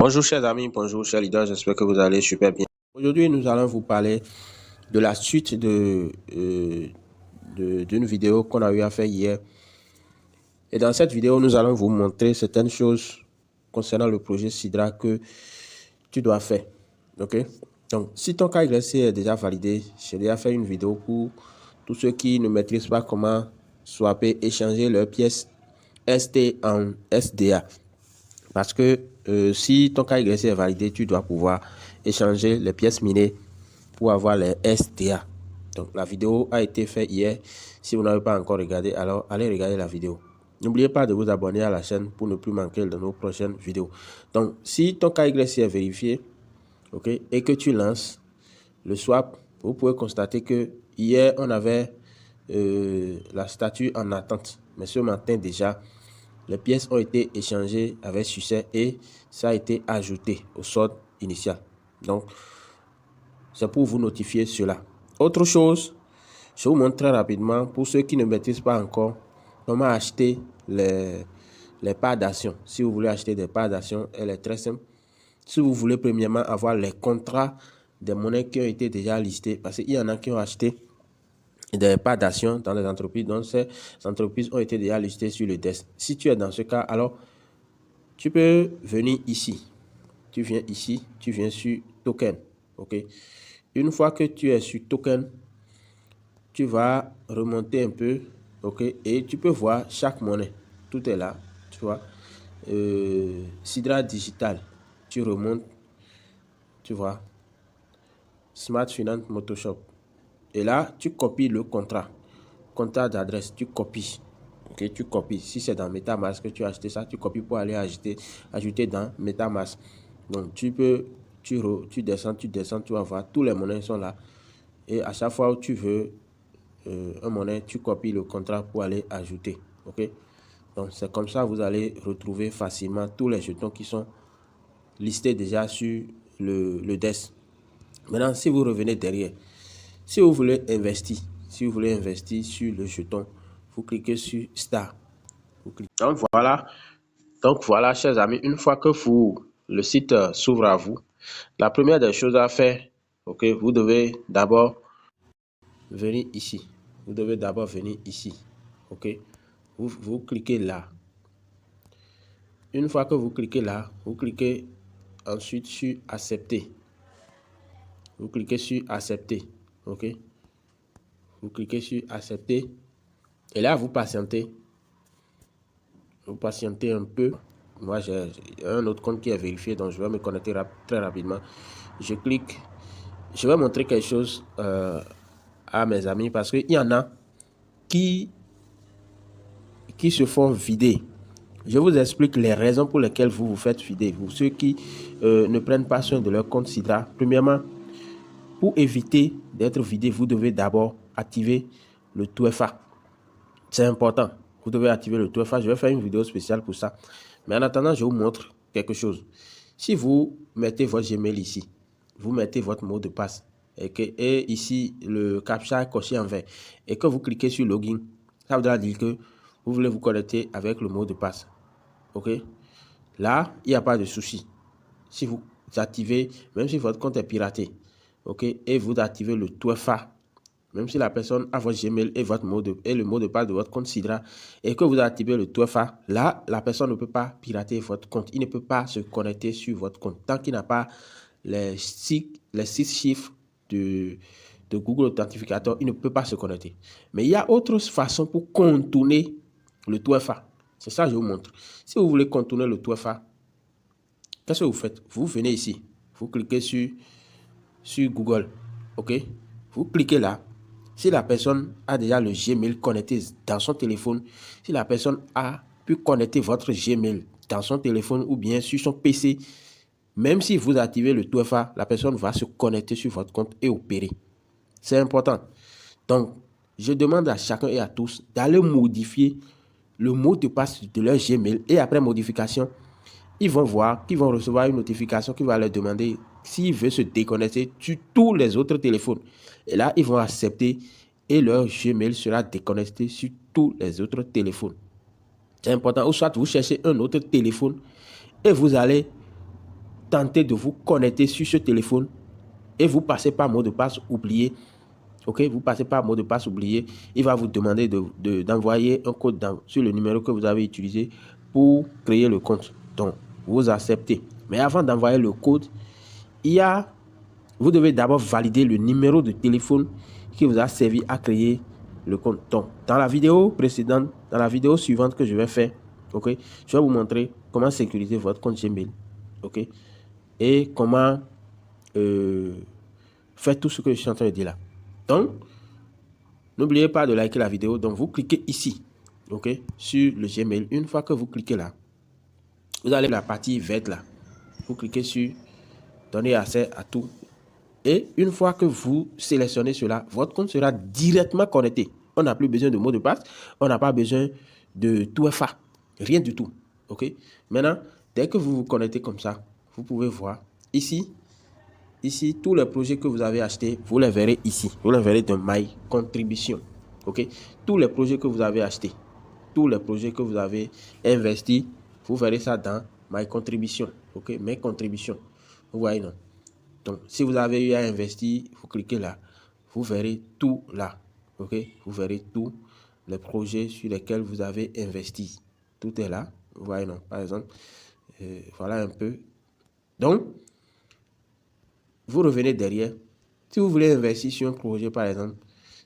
Bonjour chers amis, bonjour chers leaders, j'espère que vous allez super bien. Aujourd'hui, nous allons vous parler de la suite d'une vidéo qu'on a eu à faire hier. Et dans cette vidéo, nous allons vous montrer certaines choses concernant le projet Sidra que tu dois faire. Ok? Donc, si ton KYC est déjà validé, j'ai déjà fait une vidéo pour tous ceux qui ne maîtrisent pas comment swapper, échanger leurs pièces ST en SDA. Parce que si ton KYC est validé, tu dois pouvoir échanger les pièces minées pour avoir les SDA. Donc, la vidéo a été faite hier. Si vous n'avez pas encore regardé, alors allez regarder la vidéo. N'oubliez pas de vous abonner à la chaîne pour ne plus manquer de nos prochaines vidéos. Donc, si ton KYC est vérifié, ok, et que tu lances le swap, vous pouvez constater que hier, on avait la statue en attente. Mais ce matin déjà, les pièces ont été échangées avec succès et ça a été ajouté au solde initial. Donc, c'est pour vous notifier cela. Autre chose, je vous montre très rapidement, pour ceux qui ne maîtrisent pas encore, comment acheter les parts d'action. Si vous voulez acheter des parts d'action, elle est très simple. Si vous voulez premièrement avoir les contrats des monnaies qui ont été déjà listées, parce qu'il y en a qui ont acheté des parts d'action dans les entreprises, donc ces entreprises ont été déjà listées sur le DES. Si tu es dans ce cas, alors tu peux venir ici. Tu viens ici, tu viens sur token. Ok. Une fois que tu es sur token, tu vas remonter un peu. Ok. Et tu peux voir chaque monnaie. Tout est là. Tu vois. Sidra Digital. Tu remontes. Tu vois. Smart Finance Motoshop. Et là, tu copies le contrat. Contrat d'adresse. Tu copies. Ok, tu copies. Si c'est dans MetaMask que tu as acheté ça, tu copies pour aller ajouter dans MetaMask. Donc, tu descends, tu vas voir, tous les monnaies sont là. Et à chaque fois où tu veux un monnaie, tu copies le contrat pour aller ajouter. Ok? Donc, c'est comme ça, vous allez retrouver facilement tous les jetons qui sont listés déjà sur le DES. Maintenant, si vous revenez derrière, si vous voulez investir sur le jeton, vous cliquez sur Star. Donc voilà, chers amis, une fois que le site s'ouvre à vous, la première des choses à faire, ok, vous devez d'abord venir ici. Vous devez d'abord venir ici, ok. Vous cliquez là. Une fois que vous cliquez là, vous cliquez ensuite sur accepter. Vous cliquez sur accepter, ok. Vous cliquez sur accepter et là vous patientez. Vous patientez un peu. Moi, j'ai un autre compte qui est vérifié, donc je vais me connecter très rapidement. Je clique. Je vais montrer quelque chose à mes amis parce qu'il y en a qui se font vider. Je vous explique les raisons pour lesquelles vous vous faites vider. Vous, ceux qui ne prennent pas soin de leur compte Sidra, premièrement, pour éviter d'être vidé, vous devez d'abord activer le 2FA. C'est important. Vous devez activer le 2FA. Je vais faire une vidéo spéciale pour ça. Mais en attendant, je vous montre quelque chose. Si vous mettez votre Gmail ici, vous mettez votre mot de passe et ici, le captcha est coché en vert et que vous cliquez sur Login, ça voudra dire que vous voulez vous connecter avec le mot de passe. OK? Là, il n'y a pas de souci. Si vous activez, même si votre compte est piraté, OK, et vous activez le 2FA, même si la personne a votre Gmail et le mot de passe de votre compte Sidra et que vous activez le 2FA, là, la personne ne peut pas pirater votre compte. Il ne peut pas se connecter sur votre compte tant qu'il n'a pas les 6 chiffres de Google Authentificator. Il ne peut pas se connecter. Mais il y a autre façon pour contourner le 2FA. C'est ça que je vous montre. Si vous voulez contourner le 2FA, qu'est-ce que vous faites? Vous venez ici. Vous cliquez sur Google. OK? Vous cliquez là. Si la personne a déjà le Gmail connecté dans son téléphone, si la personne a pu connecter votre Gmail dans son téléphone ou bien sur son PC, même si vous activez le 2FA, la personne va se connecter sur votre compte et opérer. C'est important. Donc, je demande à chacun et à tous d'aller modifier le mot de passe de leur Gmail et après modification, ils vont voir qu'ils vont recevoir une notification qui va leur demander s'ils veulent se déconnecter sur tous les autres téléphones. Et là, ils vont accepter et leur Gmail sera déconnecté sur tous les autres téléphones. C'est important. Ou soit vous cherchez un autre téléphone et vous allez tentez de vous connecter sur ce téléphone et vous passez par mot de passe oublié. OK, vous passez par mot de passe oublié. Il va vous demander d'envoyer un code sur le numéro que vous avez utilisé pour créer le compte. Donc, vous acceptez. Mais avant d'envoyer le code, vous devez d'abord valider le numéro de téléphone qui vous a servi à créer le compte. Donc, dans la vidéo précédente, dans la vidéo suivante que je vais faire, OK, je vais vous montrer comment sécuriser votre compte Gmail. OK, et comment faire tout ce que je suis en train de dire là. Donc, n'oubliez pas de liker la vidéo. Donc, vous cliquez ici, OK, sur le Gmail. Une fois que vous cliquez là, vous allez à la partie verte là. Vous cliquez sur donner accès à tout. Et une fois que vous sélectionnez cela, votre compte sera directement connecté. On n'a plus besoin de mot de passe. On n'a pas besoin de tout FA. Rien du tout. OK? Maintenant, dès que vous vous connectez comme ça, vous pouvez voir ici, tous les projets que vous avez achetés, vous les verrez ici. Vous les verrez dans My Contribution. OK? Tous les projets que vous avez achetés, tous les projets que vous avez investis, vous verrez ça dans My Contribution. OK? Mes contributions. Vous voyez, non? Donc, si vous avez eu à investir, vous cliquez là. Vous verrez tout là. OK? Vous verrez tous les projets sur lesquels vous avez investi. Tout est là. Vous voyez, non? Par exemple, voilà un peu. Donc, vous revenez derrière. Si vous voulez investir sur un projet, par exemple,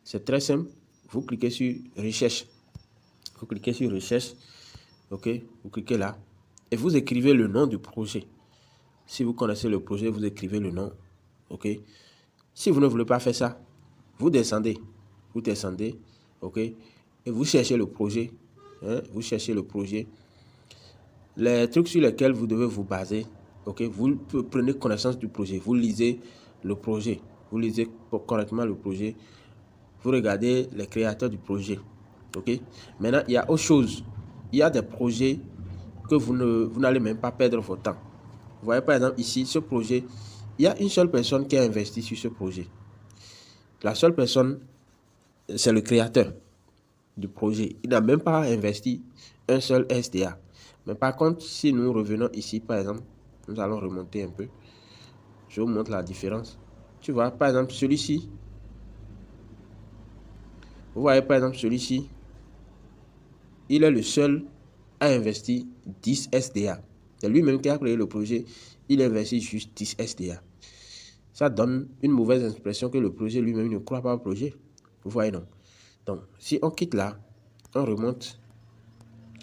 c'est très simple. Vous cliquez sur Recherche. Vous cliquez sur Recherche. OK? Vous cliquez là. Et vous écrivez le nom du projet. Si vous connaissez le projet, vous écrivez le nom. OK? Si vous ne voulez pas faire ça, vous descendez. Vous descendez. OK? Et vous cherchez le projet. Hein? Vous cherchez le projet. Les trucs sur lesquels vous devez vous baser. OK? Vous prenez connaissance du projet. Vous lisez le projet. Vous lisez correctement le projet. Vous regardez les créateurs du projet. OK? Maintenant, il y a autre chose. Il y a des projets que vous n'allez même pas perdre votre temps. Vous voyez par exemple ici, ce projet, il y a une seule personne qui a investi sur ce projet. La seule personne, c'est le créateur du projet. Il n'a même pas investi un seul SDA. Mais par contre, si nous revenons ici, par exemple, nous allons remonter un peu. Je vous montre la différence. Tu vois, par exemple, celui-ci. Vous voyez, par exemple, celui-ci. Il est le seul à investir 10 SDA. C'est lui-même qui a créé le projet. Il investit juste 10 SDA. Ça donne une mauvaise impression que le projet lui-même ne croit pas au projet. Vous voyez, non? Donc, si on quitte là, on remonte.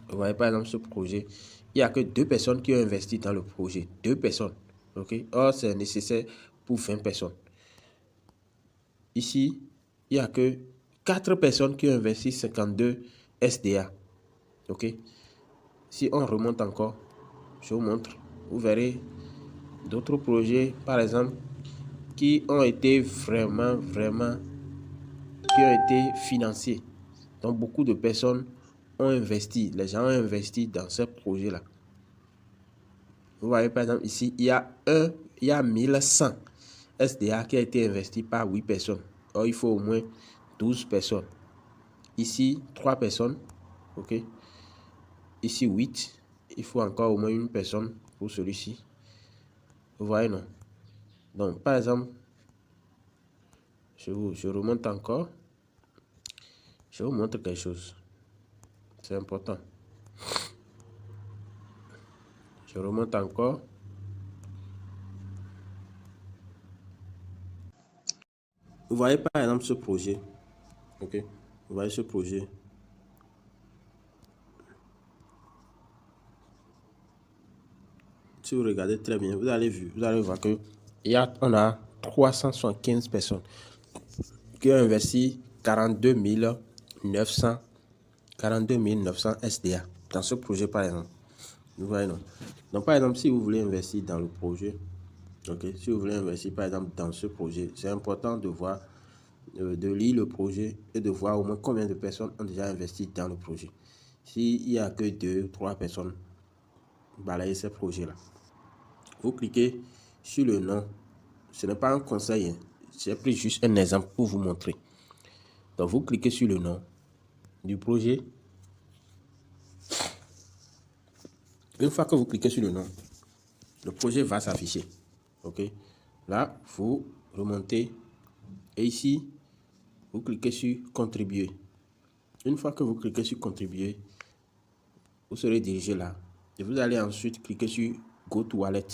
Vous voyez, par exemple, ce projet. Il n'y a que 2 personnes qui ont investi dans le projet. 2 personnes. OK? Or, c'est nécessaire pour 20 personnes. Ici, il n'y a que 4 personnes qui ont investi 52 SDA. OK? Si on remonte encore, je vous montre. Vous verrez d'autres projets, par exemple, qui ont été vraiment qui ont été financés. Donc, beaucoup de personnes ont investi. Les gens ont investi dans ce projet-là. Vous voyez, par exemple, ici, il y a 1100 SDA qui a été investi par 8 personnes. Or, il faut au moins 12 personnes. Ici, 3 personnes. OK? Ici, 8. Il faut encore au moins une personne pour celui-ci. Vous voyez, non? Donc, par exemple, je remonte encore. Je vous montre quelque chose. C'est important. Je remonte encore. Vous voyez par exemple ce projet. OK? Vous voyez ce projet. Si vous regardez très bien, vous allez voir que on a 375 personnes qui ont investi 42 900 SDA dans ce projet par exemple. Vous voyez, non? Donc par exemple, si vous voulez investir dans le projet, OK, si vous voulez investir par exemple dans ce projet, c'est important de voir, de lire le projet et de voir au moins combien de personnes ont déjà investi dans le projet. S'il n'y a que 2 ou 3 personnes, balayez ce projet-là. Vous cliquez sur le nom. Ce n'est pas un conseil, hein. J'ai pris juste un exemple pour vous montrer. Donc, vous cliquez sur le nom du projet. Une fois que vous cliquez sur le nom, le projet va s'afficher. OK? Là, vous remontez et ici, vous cliquez sur contribuer. Une fois que vous cliquez sur contribuer, vous serez dirigé là. Et vous allez ensuite cliquer sur Go to Wallet.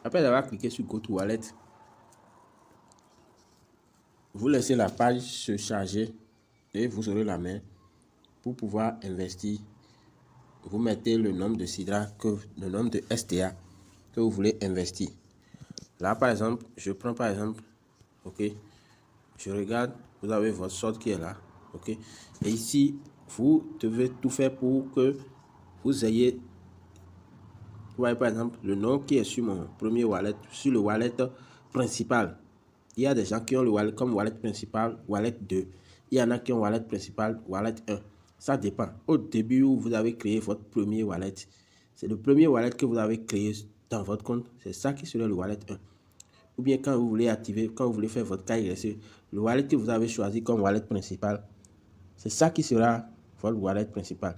Après avoir cliqué sur Go to Wallet, vous laissez la page se charger et vous aurez la main pour pouvoir investir. Vous mettez le nombre de SIDRA, le nombre de STA que vous voulez investir. Là, par exemple, je prends par exemple, OK, je regarde, vous avez votre solde qui est là, OK, et ici, vous devez tout faire pour que vous ayez, vous voyez par exemple, le nom qui est sur mon premier wallet, sur le wallet principal. Il y a des gens qui ont le wallet comme wallet principal, wallet 2. Il y en a qui ont wallet principal, wallet 1. Ça dépend. Au début où vous avez créé votre premier wallet, c'est le premier wallet que vous avez créé dans votre compte. C'est ça qui serait le wallet 1. Ou bien quand vous voulez activer, quand vous voulez faire votre KYC, le wallet que vous avez choisi comme wallet principal, c'est ça qui sera votre wallet principal.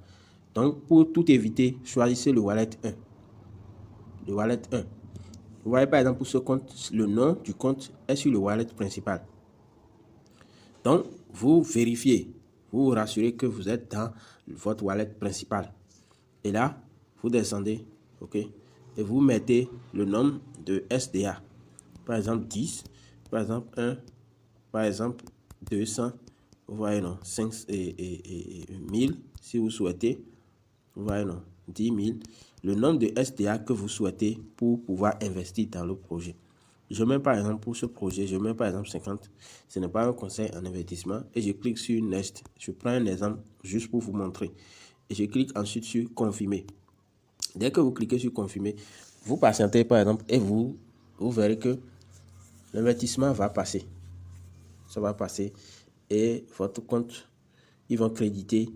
Donc, pour tout éviter, choisissez le wallet 1. Le wallet 1. Vous voyez par exemple pour ce compte, le nom du compte est sur le wallet principal. Donc, vous vérifiez, vous vous rassurez que vous êtes dans votre wallet principal. Et là, vous descendez, OK, et vous mettez le nombre de SDA. Par exemple, 10, par exemple, 1, par exemple, 200, vous voyez, non, 5 et 1000, si vous souhaitez, vous voyez, non, 10 000, le nombre de SDA que vous souhaitez pour pouvoir investir dans le projet. Je mets par exemple pour ce projet, je mets par exemple 50. Ce n'est pas un conseil en investissement. Et je clique sur Next. Je prends un exemple juste pour vous montrer. Et je clique ensuite sur Confirmer. Dès que vous cliquez sur Confirmer, vous patientez par exemple et vous verrez que l'investissement va passer. Ça va passer. Et votre compte, ils vont créditer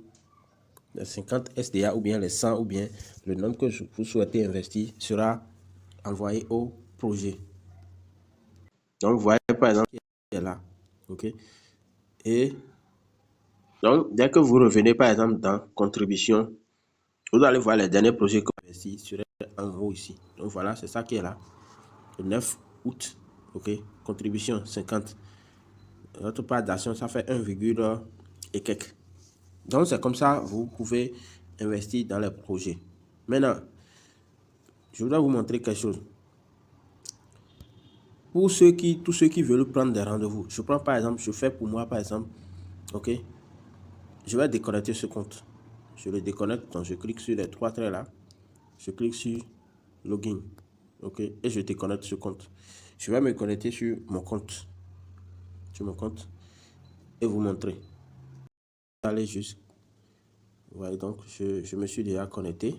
les 50 SDA ou bien les 100 ou bien le nombre que vous souhaitez investir sera envoyé au projet. Donc, vous voyez par exemple qui est là. OK? Et donc, dès que vous revenez par exemple dans contribution, vous allez voir les derniers projets que vous avez investis sur en haut ici. Donc, voilà, c'est ça qui est là. Le 9 août. OK? Contribution 50. Notre part d'action, ça fait 1, et quelques. Donc, c'est comme ça vous pouvez investir dans les projets. Maintenant, je voudrais vous montrer quelque chose. Pour tous ceux qui veulent prendre des rendez-vous, je prends par exemple, je fais pour moi par exemple, OK, je vais déconnecter ce compte. Je le déconnecte, donc je clique sur les trois traits là, je clique sur Login, OK, et je déconnecte ce compte. Je vais me connecter sur mon compte, et vous montrer. Allez juste, vous voyez donc, je me suis déjà connecté.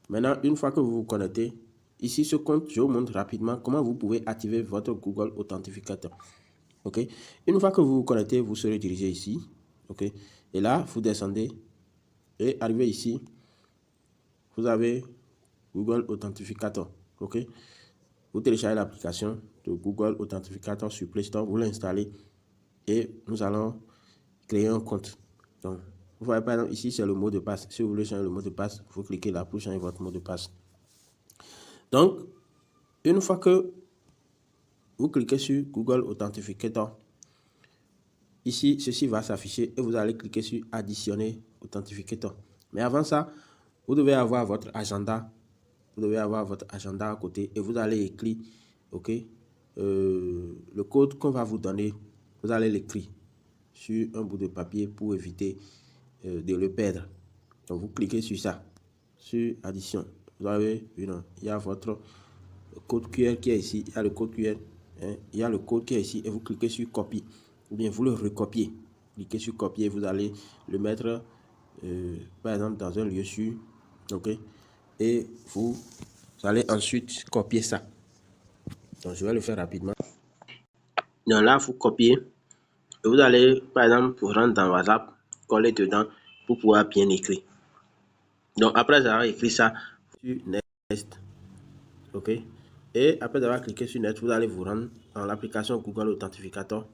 Maintenant, une fois que vous vous connectez, ici ce compte, je vous montre rapidement comment vous pouvez activer votre Google Authentificator. OK. Une fois que vous vous connectez, vous serez dirigé ici. OK. Et là, vous descendez et arrivez ici. Vous avez Google Authentificator. OK. Vous téléchargez l'application de Google Authentificator sur Play Store. Vous l'installez et nous allons créer un compte. Donc, vous voyez par exemple ici, c'est le mot de passe. Si vous voulez changer le mot de passe, vous cliquez là pour changer votre mot de passe. Donc, une fois que vous cliquez sur Google Authentificator, ici, ceci va s'afficher et vous allez cliquer sur Additionner Authentificator. Mais avant ça, vous devez avoir votre agenda. Vous devez avoir votre agenda à côté et vous allez écrire, OK, le code qu'on va vous donner, vous allez l'écrire sur un bout de papier pour éviter de le perdre. Donc, vous cliquez sur ça, sur Addition. Vous avez, il y a votre code QR qui est ici, il y a le code QR, hein, il y a le code qui est ici et vous cliquez sur Copie. Ou bien vous le recopiez. Cliquez sur Copier, vous allez le mettre, par exemple, dans un lieu sûr. OK? Et vous allez ensuite copier ça. Donc, je vais le faire rapidement. Donc là, vous copiez. Et vous allez, par exemple, vous rendre dans WhatsApp, coller dedans pour pouvoir bien écrire. Donc, après avoir écrit ça, sur Next. OK? Et après avoir cliqué sur Next, vous allez vous rendre dans l'application Google Authentificator.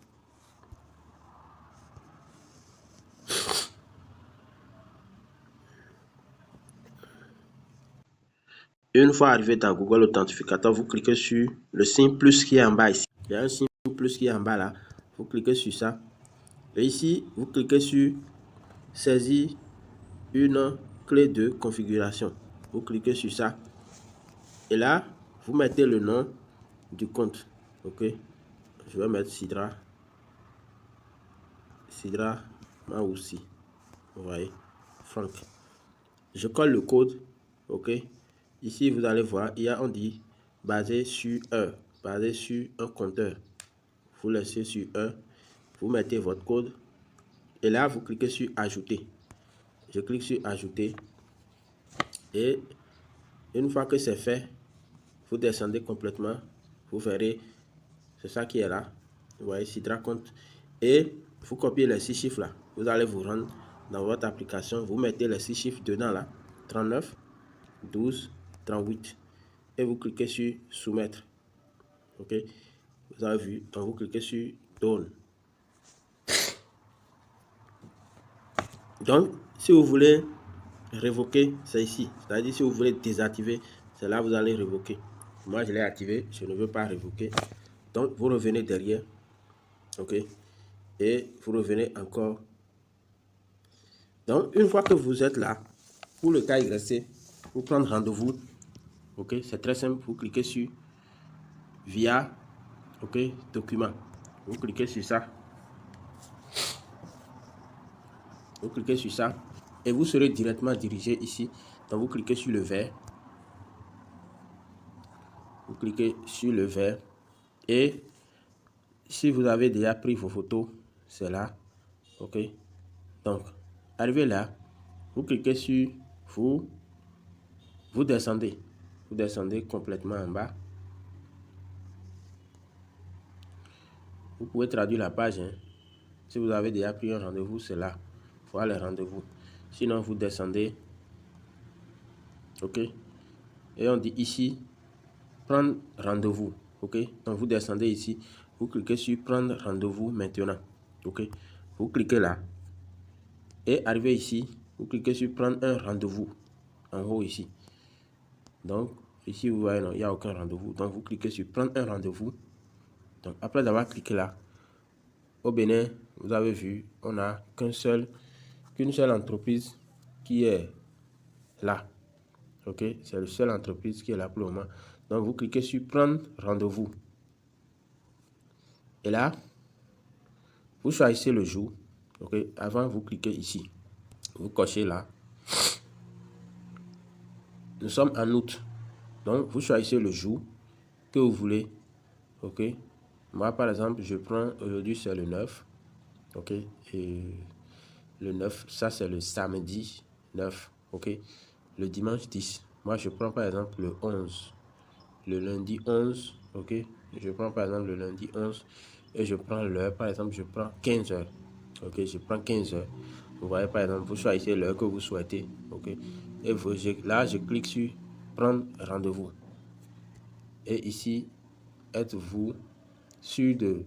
Une fois arrivé dans Google Authentificator, vous cliquez sur le signe plus qui est en bas ici. Il y a un signe plus qui est en bas là. Vous cliquez sur ça. Et ici, vous cliquez sur saisir une clé de configuration. Vous cliquez sur ça. Et là, vous mettez le nom du compte. Ok. Je vais mettre Sidra Maoussi. Vous voyez. Franck. Je colle le code. Ok. Ici, vous allez voir, on dit basé sur un compteur. Vous laissez sur 1. Vous mettez votre code. Et là, vous cliquez sur ajouter. Je clique sur ajouter. Et une fois que c'est fait, vous descendez complètement. Vous verrez, c'est ça qui est là. Vous voyez, Sidra compte. Et vous copiez les 6 chiffres là. Vous allez vous rendre dans votre application. Vous mettez les 6 chiffres dedans là. 39, 12, 38. Et vous cliquez sur soumettre. Ok. Vous avez vu. Donc vous cliquez sur Done. Donc, si vous voulez révoquer, c'est ici. C'est-à-dire, si vous voulez désactiver, c'est là que vous allez révoquer. Moi, je l'ai activé, je ne veux pas révoquer. Donc, vous revenez derrière. OK. Et vous revenez encore. Donc, une fois que vous êtes là, pour le cas YC, vous prendre rendez-vous. OK. C'est très simple. Vous cliquez sur via, OK, document. Vous cliquez sur ça. Vous cliquez sur ça. Et vous serez directement dirigé ici. Donc, vous cliquez sur le vert. Vous cliquez sur le vert. Et si vous avez déjà pris vos photos, c'est là. OK. Donc, arrivé là, vous cliquez sur vous descendez. Vous descendez complètement en bas. Vous pouvez traduire la page. Hein. Si vous avez déjà pris un rendez-vous, c'est là. Voilà les rendez-vous. Sinon, vous descendez. OK. Et on dit ici, prendre rendez-vous. OK. Donc, vous descendez ici. Vous cliquez sur prendre rendez-vous maintenant. OK. Vous cliquez là. Et arrivé ici, vous cliquez sur prendre un rendez-vous. En haut ici. Donc, ici, vous voyez, non, il n'y a aucun rendez-vous. Donc, vous cliquez sur prendre un rendez-vous. Donc, après avoir cliqué là, au Bénin, vous avez vu, on n'a qu'une seule entreprise qui est là. OK? C'est la seule entreprise qui est là pour le moment. Donc, vous cliquez sur prendre rendez-vous. Et là, vous choisissez le jour. OK? Avant, vous cliquez ici. Vous cochez là. Nous sommes en août. Donc, vous choisissez le jour que vous voulez. OK? Moi, par exemple, je prends aujourd'hui, c'est le 9. OK? Et le 9, ça, c'est le samedi 9. OK? Le dimanche 10. Moi, je prends par exemple le 11. Le lundi 11. OK? Je prends par exemple le lundi 11. Et je prends l'heure. Par exemple, je prends 15 heures. OK? Je prends 15 heures. Vous voyez, par exemple, vous choisissez l'heure que vous souhaitez. OK? Et là, je clique sur prendre rendez-vous. Et ici, êtes-vous sûr de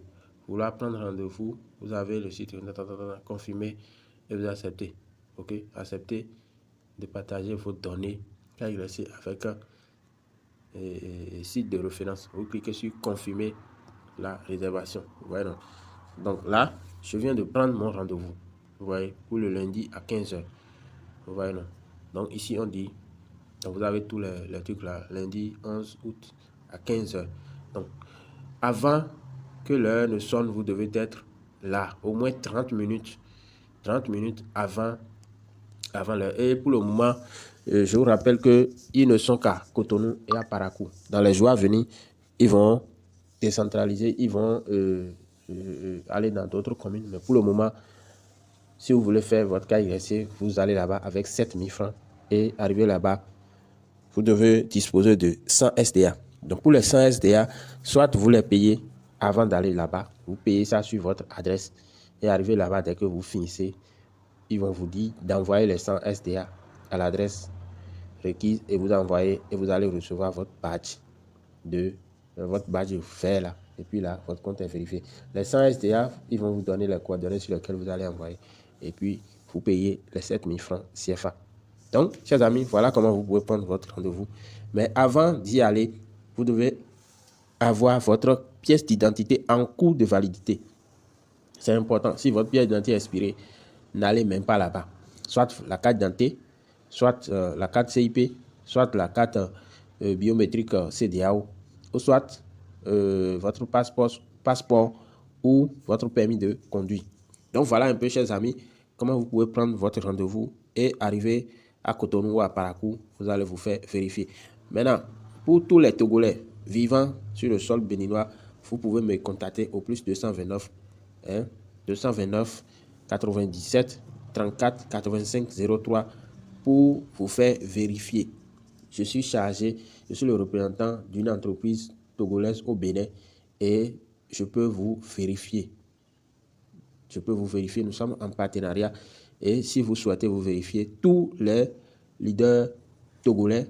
vouloir prendre rendez-vous? Vous avez le site confirmé et vous acceptez. OK? Acceptez de partager vos données avec un site de référence. Vous cliquez sur confirmer la réservation. Vous voyez, non? Donc là, je viens de prendre mon rendez-vous. Vous voyez, pour le lundi à 15 heures. Vous voyez, non? Donc ici, on dit, donc vous avez tous les trucs là, lundi 11 août à 15 heures. Donc, avant que l'heure ne sonne, vous devez être là, au moins 30 minutes. 30 minutes avant l'heure. Et pour le moment, je vous rappelle qu'ils ne sont qu'à Cotonou et à Parakou. Dans les jours à venir, ils vont décentraliser, ils vont aller dans d'autres communes. Mais pour le moment, si vous voulez faire votre KYC, vous allez là-bas avec 7000 francs et arriver là-bas, vous devez disposer de 100 SDA. Donc pour les 100 SDA, soit vous les payez avant d'aller là-bas, vous payez ça sur votre adresse et arriver là-bas dès que vous finissez, ils vont vous dire d'envoyer les 100 SDA à l'adresse requise et vous envoyez et vous allez recevoir votre badge vert là. Et puis là, votre compte est vérifié. Les 100 SDA, ils vont vous donner les coordonnées sur lesquelles vous allez envoyer. Et puis, vous payez les 7000 francs CFA. Donc, chers amis, voilà comment vous pouvez prendre votre rendez-vous. Mais avant d'y aller, vous devez avoir votre pièce d'identité en cours de validité. C'est important. Si votre pièce d'identité est expirée, n'allez même pas là-bas. Soit la carte d'identité, soit la carte CIP, soit la carte biométrique CDAO, ou soit votre passeport ou votre permis de conduire. Donc voilà un peu, chers amis, comment vous pouvez prendre votre rendez-vous et arriver à Cotonou ou à Parakou. Vous allez vous faire vérifier. Maintenant, pour tous les Togolais vivant sur le sol béninois, vous pouvez me contacter au plus 229 229 97 34 85 03 pour vous faire vérifier. Je suis chargé, je suis le représentant d'une entreprise togolaise au Bénin et je peux vous vérifier. Nous sommes en partenariat et si vous souhaitez vous vérifier, tous les leaders togolais,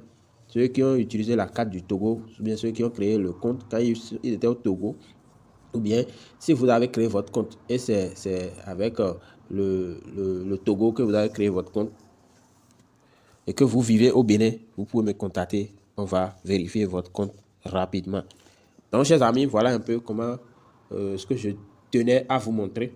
ceux qui ont utilisé la carte du Togo, ou bien ceux qui ont créé le compte quand ils étaient au Togo, ou bien si vous avez créé votre compte et c'est avec le Togo que vous avez créé votre compte et que vous vivez au Bénin, vous pouvez me contacter. On va vérifier votre compte rapidement. Donc, chers amis, voilà un peu comment ce que je tenais à vous montrer.